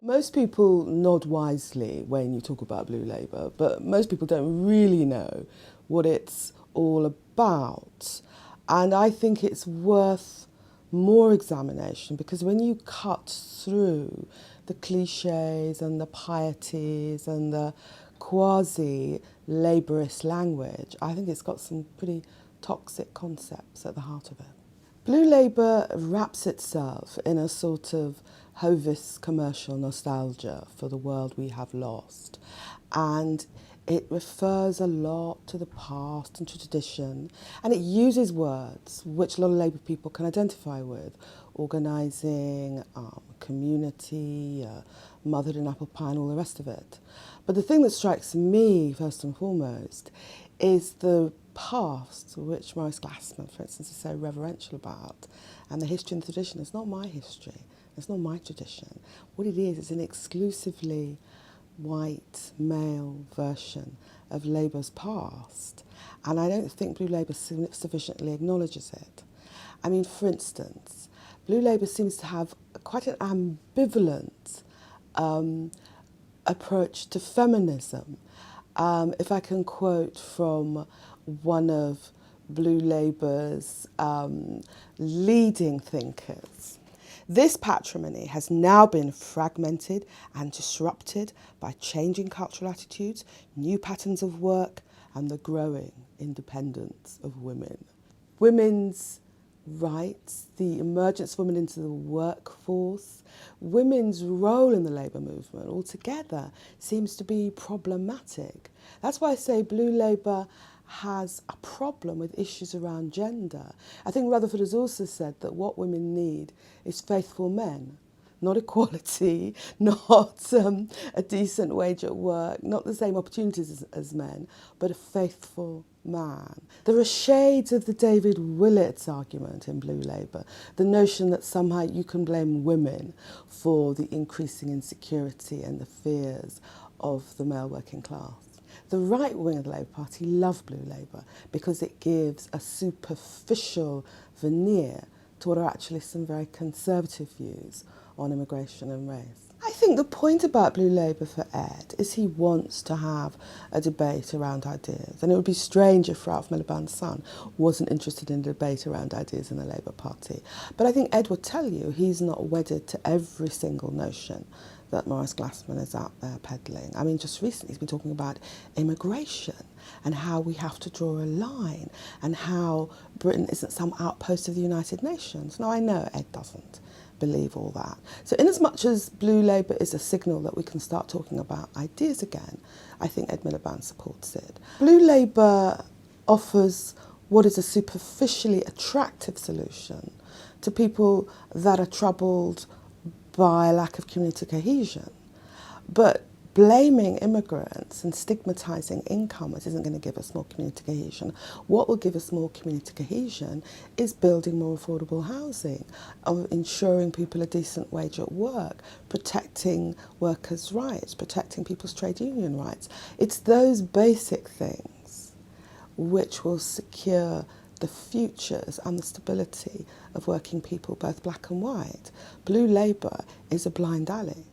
Most people nod wisely when you talk about Blue Labour, but most people don't really know what it's all about. And I think it's worth more examination, because when you cut through the cliches and the pieties and the quasi-labourist language, I think it's got some pretty toxic concepts at the heart of it. Blue Labour wraps itself in a sort of Hovis commercial nostalgia for the world we have lost, and it refers a lot to the past and to tradition, and it uses words which a lot of Labour people can identify with: organising, community, motherhood and apple pie and all the rest of it. But the thing that strikes me first and foremost is the past, which Maurice Glassman, for instance, is so reverential about, and the history and the tradition. It's not my history, it's not my tradition. What it is an exclusively white, male version of Labour's past, and I don't think Blue Labour sufficiently acknowledges it. I mean, for instance, Blue Labour seems to have quite an ambivalent approach to feminism. If I can quote from one of Blue Labour's leading thinkers: "This patrimony has now been fragmented and disrupted by changing cultural attitudes, new patterns of work, and the growing independence of women." Women's rights, the emergence of women into the workforce, women's role in the labour movement altogether seems to be problematic. That's why I say Blue Labour has a problem with issues around gender. I think Rutherford has also said that what women need is faithful men, not equality, not a decent wage at work, not the same opportunities as men, but a faithful man. There are shades of the David Willits argument in Blue Labour, the notion that somehow you can blame women for the increasing insecurity and the fears of the male working class. The right wing of the Labour Party love Blue Labour because it gives a superficial veneer to what are actually some very conservative views on immigration and race. I think the point about Blue Labour for Ed is he wants to have a debate around ideas, and it would be strange if Ralph Miliband's son wasn't interested in a debate around ideas in the Labour Party. But I think Ed would tell you he's not wedded to every single notion that Maurice Glassman is out there peddling. I mean, just recently he's been talking about immigration and how we have to draw a line and how Britain isn't some outpost of the United Nations. Now, I know Ed doesn't believe all that. So in as much as Blue Labour is a signal that we can start talking about ideas again, I think Ed Miliband supports it. Blue Labour offers what is a superficially attractive solution to people that are troubled by a lack of community cohesion. But blaming immigrants and stigmatising incomers isn't going to give us more community cohesion. What will give us more community cohesion is building more affordable housing, ensuring people a decent wage at work, protecting workers' rights, protecting people's trade union rights. It's those basic things which will secure the futures and the stability of working people, both black and white. Blue Labour is a blind alley.